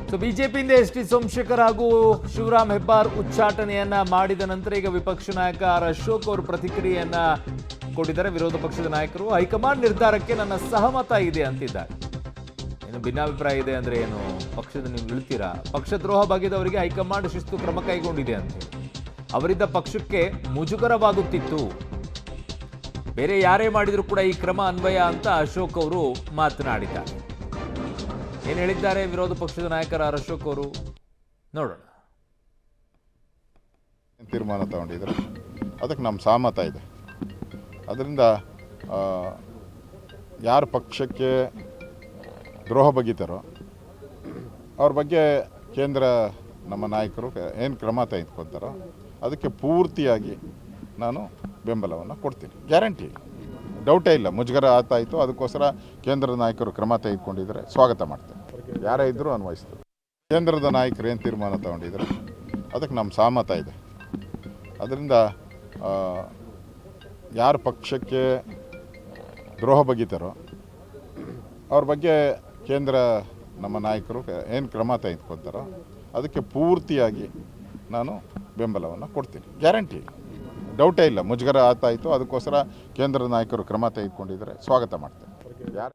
So ಬಿಜೆಪಿಯಿಂದ S T Somashekar ಹಾಗೂ ಶಿವರಾಮ್ ಹೆಬ್ಬಾರ್ ಉಚ್ಚಾಟನೆಯನ್ನ ಮಾಡಿದ ನಂತರ ಈಗ ವಿಪಕ್ಷ ನಾಯಕ ಆರ್ ಅಶೋಕ್ ಅವರು ಪ್ರತಿಕ್ರಿಯೆಯನ್ನ ಕೊಟ್ಟಿದ್ದಾರೆ. ವಿರೋಧ ಪಕ್ಷದ ನಾಯಕರು ಹೈಕಮಾಂಡ್ ನಿರ್ಧಾರಕ್ಕೆ ನನ್ನ ಸಹಮತ ಇದೆ ಅಂತಿದ್ದಾರೆ. ಏನು ಭಿನ್ನಾಭಿಪ್ರಾಯ ಇದೆ ಅಂದ್ರೆ ಏನು, ಪಕ್ಷದ ನೀವು ಇಳ್ತೀರಾ, ಪಕ್ಷದ್ರೋಹ ಬಗೆದವರಿಗೆ ಹೈಕಮಾಂಡ್ ಶಿಸ್ತು ಕ್ರಮ ಕೈಗೊಂಡಿದೆ ಅಂತ ಹೇಳಿ. ಅವರಿದ್ದ ಪಕ್ಷಕ್ಕೆ ಮುಜುಗರವಾಗುತ್ತಿತ್ತು, ಬೇರೆ ಯಾರೇ ಮಾಡಿದ್ರು ಕೂಡ ಈ ಕ್ರಮ ಅನ್ವಯ ಅಂತ ಅಶೋಕ್ ಅವರು ಮಾತನಾಡಿದ್ದಾರೆ. ಏನು ಹೇಳಿದ್ದಾರೆ ವಿರೋಧ ಪಕ್ಷದ ನಾಯಕರ ಆರ್ ಅಶೋಕ್ ಅವರು, ನೋಡೋಣ. ತೀರ್ಮಾನ ತಗೊಂಡಿದ್ರು, ಅದಕ್ಕೆ ನಮ್ಮ ಸಹಮತ ಇದೆ. ಅದರಿಂದ ಯಾರು ಪಕ್ಷಕ್ಕೆ ದ್ರೋಹ ಬಗೀತಾರೋ ಅವ್ರ ಬಗ್ಗೆ ಕೇಂದ್ರ ನಮ್ಮ ನಾಯಕರು ಏನು ಕ್ರಮ ತೆಗೆದುಕೊಳ್ತಾರೋ ಅದಕ್ಕೆ ಪೂರ್ತಿಯಾಗಿ ನಾನು ಬೆಂಬಲವನ್ನು ಕೊಡ್ತೀನಿ, ಗ್ಯಾರಂಟಿ, ಡೌಟೇ ಇಲ್ಲ. ಮುಜುಗರ ಆತಾಯಿತು, ಅದಕ್ಕೋಸ್ಕರ ಕೇಂದ್ರದ ನಾಯಕರು ಕ್ರಮ ತೆಗೆದುಕೊಂಡಿದ್ದಾರೆ, ಸ್ವಾಗತ ಮಾಡ್ತೇನೆ. ಯಾರೇ ಇದ್ದರೂ ಅನ್ವಯಿಸ್ತದೆ. ಕೇಂದ್ರದ ನಾಯಕರು ಏನು ತೀರ್ಮಾನ ತಗೊಂಡಿದ್ರು, ಅದಕ್ಕೆ ನಮ್ಮ ಸಹಮತ ಇದೆ. ಅದರಿಂದ ಯಾರು ಪಕ್ಷಕ್ಕೆ ದ್ರೋಹ ಬಗೀತಾರೋ ಅವ್ರ ಬಗ್ಗೆ ಕೇಂದ್ರ ನಮ್ಮ ನಾಯಕರು ಏನು ಕ್ರಮ ತೆಗೆದುಕೊಳ್ತಾರೋ ಅದಕ್ಕೆ ಪೂರ್ತಿಯಾಗಿ ನಾನು ಬೆಂಬಲವನ್ನು ಕೊಡ್ತೀನಿ, ಗ್ಯಾರಂಟಿ, ಡೌಟೇ ಇಲ್ಲ. ಮುಜುಗರ ಆತಾಯಿತು, ಅದಕ್ಕೋಸ್ಕರ ಕೇಂದ್ರದ ನಾಯಕರು ಕ್ರಮ ತೆಗೆದುಕೊಂಡಿದ್ದಾರೆ, ಸ್ವಾಗತ ಮಾಡ್ತೇನೆ. ಯಾರು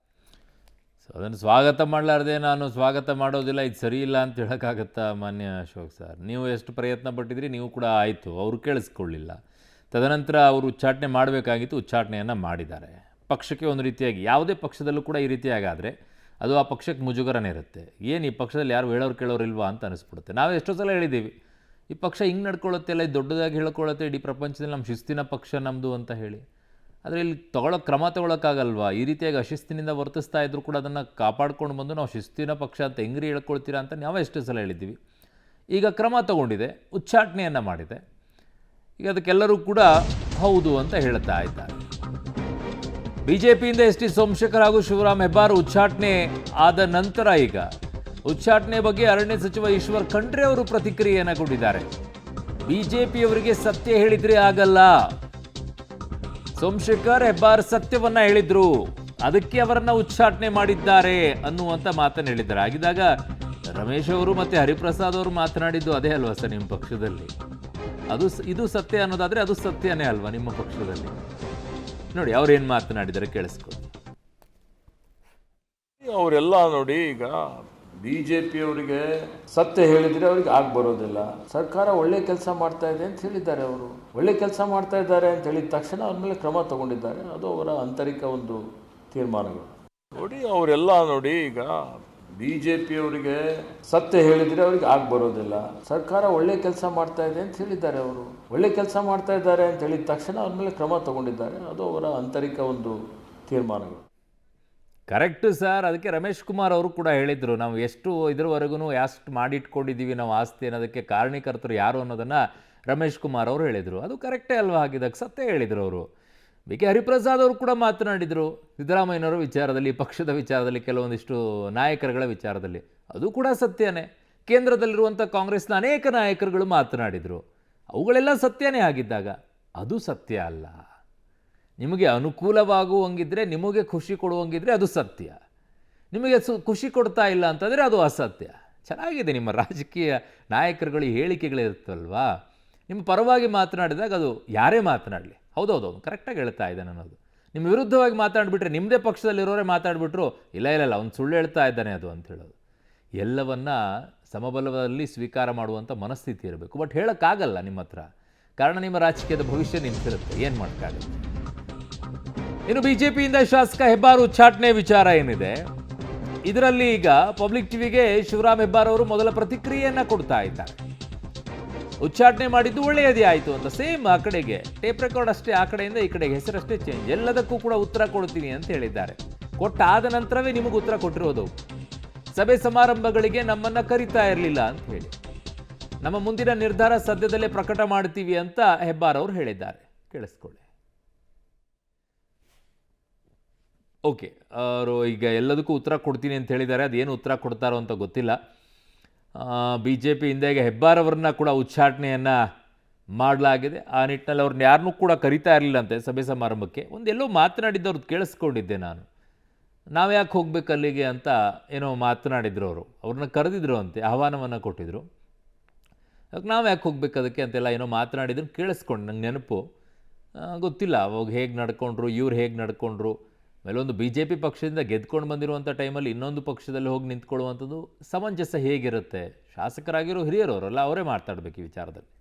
ಅದನ್ನು ಸ್ವಾಗತ ಮಾಡಲಾರ್ದೆ ನಾನು ಸ್ವಾಗತ ಮಾಡೋದಿಲ್ಲ, ಇದು ಸರಿ ಇಲ್ಲ ಅಂತ ಹೇಳೋಕ್ಕಾಗತ್ತಾ ಮಾನ್ಯ ಅಶೋಕ್ ಸರ್? ನೀವು ಎಷ್ಟು ಪ್ರಯತ್ನ ಪಟ್ಟಿದ್ರಿ, ನೀವು ಕೂಡ ಆಯಿತು, ಅವರು ಕೇಳಿಸ್ಕೊಳ್ಳಿಲ್ಲ. ತದನಂತರ ಅವರು ಉಚ್ಚಾಟನೆ ಮಾಡಬೇಕಾಗಿತ್ತು, ಉಚ್ಚಾಟನೆಯನ್ನು ಮಾಡಿದ್ದಾರೆ. ಪಕ್ಷಕ್ಕೆ ಒಂದು ರೀತಿಯಾಗಿ, ಯಾವುದೇ ಪಕ್ಷದಲ್ಲೂ ಕೂಡ ಈ ರೀತಿಯಾಗಾದರೆ ಅದು ಆ ಪಕ್ಷಕ್ಕೆ ಮುಜುಗರನೇ ಇರುತ್ತೆ. ಏನು ಈ ಪಕ್ಷದಲ್ಲಿ ಯಾರು ಹೇಳೋರು ಕೇಳೋರು ಇಲ್ವಾ ಅಂತ ಅನಿಸ್ಬಿಡುತ್ತೆ. ನಾವು ಎಷ್ಟೋ ಸಲ ಹೇಳಿದ್ದೀವಿ, ಈ ಪಕ್ಷ ಹಿಂಗೆ ನಡ್ಕೊಳ್ಳುತ್ತೆ, ಎಲ್ಲ ದೊಡ್ಡದಾಗಿ ಹೇಳ್ಕೊಳ್ಳುತ್ತೆ, ಇಡೀ ಪ್ರಪಂಚದಲ್ಲಿ ನಮ್ಮ ಶಿಸ್ತಿನ ಪಕ್ಷ ನಮ್ಮದು ಅಂತ ಹೇಳಿ. ಆದರೆ ಇಲ್ಲಿ ಕ್ರಮ ತೊಗೊಳಕ್ಕಾಗಲ್ವಾ? ಈ ರೀತಿಯಾಗಿ ಅಶಿಸ್ತಿನಿಂದ ವರ್ತಿಸ್ತಾ ಇದ್ರು ಕೂಡ ಅದನ್ನು ಕಾಪಾಡ್ಕೊಂಡು ಬಂದು ನಾವು ಶಿಸ್ತಿನ ಪಕ್ಷ ಅಂತ ಹೆಂಗ್ರಿ ಹೇಳ್ಕೊಳ್ತೀರಾ ಅಂತ ನಾವು ಎಷ್ಟೋ ಸಲ ಹೇಳಿದ್ದೀವಿ. ಈಗ ಕ್ರಮ ತಗೊಂಡಿದೆ, ಉಚ್ಚಾಟನೆಯನ್ನು ಮಾಡಿದೆ, ಈಗ ಅದಕ್ಕೆಲ್ಲರೂ ಕೂಡ ಹೌದು ಅಂತ ಹೇಳ್ತಾ ಇದ್ದಾರೆ. ಬಿಜೆಪಿಯಿಂದ ಎಸ್ ಟಿ ಸೋಮಶೇಖರ್ ಹಾಗೂ ಶಿವರಾಮ್ ಹೆಬ್ಬಾರ್ ಉಚ್ಚಾಟನೆ ಆದ ನಂತರ ಈಗ ಉಚ್ಚಾಟನೆ ಬಗ್ಗೆ ಅರಣ್ಯ ಸಚಿವ ಈಶ್ವರ್ ಖಂಡ್ರೆ ಅವರು ಪ್ರತಿಕ್ರಿಯೆಯನ್ನು ಕೊಟ್ಟಿದ್ದಾರೆ. ಬಿಜೆಪಿಯವರಿಗೆ ಸತ್ಯ ಹೇಳಿದ್ರೆ ಆಗಲ್ಲ, ಸೋಮಶೇಖರ್ ಹೆಬ್ಬಾರ್ ಸತ್ಯವನ್ನ ಹೇಳಿದ್ರು, ಅದಕ್ಕೆ ಅವರನ್ನ ಉಚ್ಚಾಟನೆ ಮಾಡಿದ್ದಾರೆ ಅನ್ನುವಂಥ ಮಾತನ್ನು ಹೇಳಿದ್ದಾರೆ. ಆಗಿದ್ದಾಗ ರಮೇಶ್ ಅವರು ಮತ್ತೆ ಹರಿಪ್ರಸಾದ್ ಅವರು ಮಾತನಾಡಿದ್ದು ಅದೇ ಅಲ್ವಾ ಸರ್ ನಿಮ್ಮ ಪಕ್ಷದಲ್ಲಿ? ಇದು ಸತ್ಯ ಅನ್ನೋದಾದ್ರೆ ಅದು ಸತ್ಯನೇ ಅಲ್ವಾ ನಿಮ್ಮ ಪಕ್ಷದಲ್ಲಿ? ನೋಡಿ ಅವ್ರೇನು ಮಾತನಾಡಿದ್ದಾರೆ, ಕೇಳಿಸ್ಕೊ. ಅವರೆಲ್ಲ ನೋಡಿ, ಈಗ ಬಿಜೆಪಿಯವರಿಗೆ ಸತ್ಯ ಹೇಳಿದರೆ ಅವ್ರಿಗೆ ಆಗಿ ಬರೋದಿಲ್ಲ. ಸರ್ಕಾರ ಒಳ್ಳೆ ಕೆಲಸ ಮಾಡ್ತಾ ಇದೆ ಅಂತ ಹೇಳಿದ್ದಾರೆ. ಅವರು ಒಳ್ಳೆ ಕೆಲಸ ಮಾಡ್ತಾ ಇದ್ದಾರೆ ಅಂತ ಹೇಳಿದ ತಕ್ಷಣ ಅವ್ರ ಮೇಲೆ ಕ್ರಮ ತಗೊಂಡಿದ್ದಾರೆ. ಅದು ಅವರ ಆಂತರಿಕ ಒಂದು ತೀರ್ಮಾನಗಳು. ನೋಡಿ ಅವರೆಲ್ಲ ನೋಡಿ, ಈಗ ಬಿಜೆಪಿಯವರಿಗೆ ಸತ್ಯ ಹೇಳಿದರೆ ಅವ್ರಿಗೆ ಆಗಿ ಬರೋದಿಲ್ಲ. ಸರ್ಕಾರ ಒಳ್ಳೆ ಕೆಲಸ ಮಾಡ್ತಾ ಇದೆ ಅಂತ ಹೇಳಿದ್ದಾರೆ. ಅವರು ಒಳ್ಳೆ ಕೆಲಸ ಮಾಡ್ತಾ ಇದ್ದಾರೆ ಅಂತ ಹೇಳಿದ ತಕ್ಷಣ ಅವ್ರ ಮೇಲೆ ಕ್ರಮ ತಗೊಂಡಿದ್ದಾರೆ. ಅದು ಅವರ ಆಂತರಿಕ ಒಂದು ತೀರ್ಮಾನಗಳು. Correct sir. ಅದಕ್ಕೆ ರಮೇಶ್ ಕುಮಾರ್ ಅವರು ಕೂಡ ಹೇಳಿದರು, ನಾವು ಎಷ್ಟು ಇದ್ರವರೆಗೂ ಎಷ್ಟು ಮಾಡಿಟ್ಕೊಂಡಿದ್ದೀವಿ ನಾವು ಆಸ್ತಿ ಅನ್ನೋದಕ್ಕೆ ಕಾರಣೀಕರ್ತರು ಯಾರು ಅನ್ನೋದನ್ನು ರಮೇಶ್ ಕುಮಾರ್ ಅವರು ಹೇಳಿದರು. ಅದು ಕರೆಕ್ಟೇ ಅಲ್ವಾ? ಹಾಗಿದ್ದಾಗ ಸತ್ಯ ಹೇಳಿದರು ಅವರು. ಬಿ ಕೆ ಹರಿಪ್ರಸಾದ್ ಅವರು ಕೂಡ ಮಾತನಾಡಿದರು ಸಿದ್ದರಾಮಯ್ಯನವರ ವಿಚಾರದಲ್ಲಿ, ಪಕ್ಷದ ವಿಚಾರದಲ್ಲಿ, ಕೆಲವೊಂದಿಷ್ಟು ನಾಯಕರುಗಳ ವಿಚಾರದಲ್ಲಿ. ಅದು ಕೂಡ ಸತ್ಯನೇ. ಕೇಂದ್ರದಲ್ಲಿರುವಂಥ ಕಾಂಗ್ರೆಸ್ನ ಅನೇಕ ನಾಯಕರುಗಳು ಮಾತನಾಡಿದರು. ಅವುಗಳೆಲ್ಲ ಸತ್ಯನೇ ಆಗಿದ್ದಾಗ ಅದು ಸತ್ಯ ಅಲ್ಲ. ನಿಮಗೆ ಅನುಕೂಲವಾಗುವಂಗಿದ್ರೆ, ನಿಮಗೆ ಖುಷಿ ಕೊಡುವಂಗಿದ್ರೆ ಅದು ಸತ್ಯ. ನಿಮಗೆ ಖುಷಿ ಕೊಡ್ತಾ ಇಲ್ಲ ಅಂತಂದರೆ ಅದು ಅಸತ್ಯ. ಚೆನ್ನಾಗಿದೆ ನಿಮ್ಮ ರಾಜಕೀಯ ನಾಯಕರುಗಳು ಹೇಳಿಕೆಗಳಿರುತ್ತಲ್ವಾ, ನಿಮ್ಮ ಪರವಾಗಿ ಮಾತನಾಡಿದಾಗ ಅದು ಯಾರೇ ಮಾತನಾಡಲಿ, ಹೌದೌದು ಕರೆಕ್ಟಾಗಿ ಹೇಳ್ತಾ ಇದ್ದಾನೆ ಅನ್ನೋದು. ನಿಮ್ಮ ವಿರುದ್ಧವಾಗಿ ಮಾತಾಡಿಬಿಟ್ರೆ, ನಿಮ್ಮದೇ ಪಕ್ಷದಲ್ಲಿರೋರೇ ಮಾತಾಡಿಬಿಟ್ರು, ಇಲ್ಲ ಅವ್ನು ಸುಳ್ಳು ಹೇಳ್ತಾ ಇದ್ದಾನೆ ಅದು ಅಂತ ಹೇಳೋದು. ಎಲ್ಲವನ್ನ ಸಮಬಲದಲ್ಲಿ ಸ್ವೀಕಾರ ಮಾಡುವಂಥ ಮನಸ್ಥಿತಿ ಇರಬೇಕು. ಬಟ್ ಹೇಳೋಕ್ಕಾಗಲ್ಲ ನಿಮ್ಮ ಹತ್ರ, ಕಾರಣ ನಿಮ್ಮ ರಾಜಕೀಯದ ಭವಿಷ್ಯ ನಿಂತಿರುತ್ತೆ, ಏನು ಮಾಡೋಕ್ಕಾಗುತ್ತೆ. ಇನ್ನು ಬಿಜೆಪಿಯಿಂದ ಶಾಸಕ ಹೆಬ್ಬಾರ್ ಉಚ್ಚಾಟನೆ ವಿಚಾರ ಏನಿದೆ, ಇದರಲ್ಲಿ ಈಗ ಪಬ್ಲಿಕ್ ಟಿವಿಗೆ ಶಿವರಾಮ್ ಹೆಬ್ಬಾರ್ ಅವರು ಮೊದಲ ಪ್ರತಿಕ್ರಿಯೆಯನ್ನ ಕೊಡ್ತಾ ಇದ್ದಾರೆ. ಉಚ್ಚಾಟನೆ ಮಾಡಿದ್ದು ಒಳ್ಳೆಯದೇ ಆಯಿತು ಅಂತ. ಸೇಮ್ ಆ ಕಡೆಗೆ ಟೇಪ್ ರೆಕಾರ್ಡ್ ಅಷ್ಟೇ, ಆ ಕಡೆಯಿಂದ ಈ ಕಡೆಗೆ ಹೆಸರಷ್ಟೇ ಚೇಂಜ್, ಎಲ್ಲದಕ್ಕೂ ಕೂಡ ಉತ್ತರ ಕೊಡ್ತೀನಿ ಅಂತ ಹೇಳಿದ್ದಾರೆ. ಕೊಟ್ಟಾದ ನಂತರವೇ ನಿಮಗೆ ಉತ್ತರ ಕೊಟ್ಟಿರೋದು. ಸಭೆ ಸಮಾರಂಭಗಳಿಗೆ ನಮ್ಮನ್ನ ಕರಿತಾ ಇರಲಿಲ್ಲ ಅಂತ ಹೇಳಿ, ನಮ್ಮ ಮುಂದಿನ ನಿರ್ಧಾರ ಸದ್ಯದಲ್ಲೇ ಪ್ರಕಟ ಮಾಡ್ತೀವಿ ಅಂತ ಹೆಬ್ಬಾರ್ ಅವರು ಹೇಳಿದ್ದಾರೆ. ಕೇಳಿಸ್ಕೊಳ್ಳಿ. ಓಕೆ, ಅವರು ಈಗ ಎಲ್ಲದಕ್ಕೂ ಉತ್ತರ ಕೊಡ್ತೀನಿ ಅಂತ ಹೇಳಿದ್ದಾರೆ. ಅದೇನು ಉತ್ತರ ಕೊಡ್ತಾರೋ ಅಂತ ಗೊತ್ತಿಲ್ಲ. ಬಿ ಜೆ ಪಿಯಿಂದ ಈಗ ಹೆಬ್ಬಾರ್ ಅವರನ್ನ ಕೂಡ ಉಚ್ಚಾಟನೆಯನ್ನು ಮಾಡಲಾಗಿದೆ. ಆ ನಿಟ್ಟಿನಲ್ಲಿ ಅವ್ರನ್ನ ಯಾರನ್ನೂ ಕೂಡ ಕರಿತಾ ಇರಲಿಲ್ಲ ಅಂತೆ ಸಭೆ ಸಮಾರಂಭಕ್ಕೆ. ಒಂದೆಲ್ಲೋ ಮಾತನಾಡಿದ್ದವ್ರದ್ದು ಕೇಳಿಸ್ಕೊಂಡಿದ್ದೆ ನಾನು. ನಾವು ಯಾಕೆ ಹೋಗ್ಬೇಕು ಅಲ್ಲಿಗೆ ಅಂತ ಏನೋ ಮಾತನಾಡಿದ್ರು ಅವರು. ಅವ್ರನ್ನ ಕರೆದಿದ್ರು ಅಂತೆ, ಆಹ್ವಾನವನ್ನು ಕೊಟ್ಟಿದ್ರು. ಅದಕ್ಕೆ ನಾವು ಯಾಕೆ ಹೋಗ್ಬೇಕು ಅದಕ್ಕೆ ಅಂತೆಲ್ಲ ಏನೋ ಮಾತನಾಡಿದ್ರು, ಕೇಳಿಸ್ಕೊಂಡು ನಂಗೆ ನೆನಪು. ಗೊತ್ತಿಲ್ಲ ಅವಾಗ ಹೇಗೆ ನಡ್ಕೊಂಡ್ರು, ಇವ್ರು ಹೇಗೆ ನಡ್ಕೊಂಡ್ರು. ಆಮೇಲೆ ಒಂದು ಬಿ ಜೆ ಪಿ ಪಕ್ಷದಿಂದ ಗೆದ್ಕೊಂಡು ಬಂದಿರುವಂಥ ಟೈಮಲ್ಲಿ ಇನ್ನೊಂದು ಪಕ್ಷದಲ್ಲಿ ಹೋಗಿ ನಿಂತ್ಕೊಳ್ಳುವಂಥದ್ದು ಸಮಂಜಸ ಹೇಗಿರುತ್ತೆ? ಶಾಸಕರಾಗಿರೋ ಹಿರಿಯರು ಅವರಲ್ಲ, ಅವರೇ ಮಾತಾಡಬೇಕು ಈ ವಿಚಾರದಲ್ಲಿ.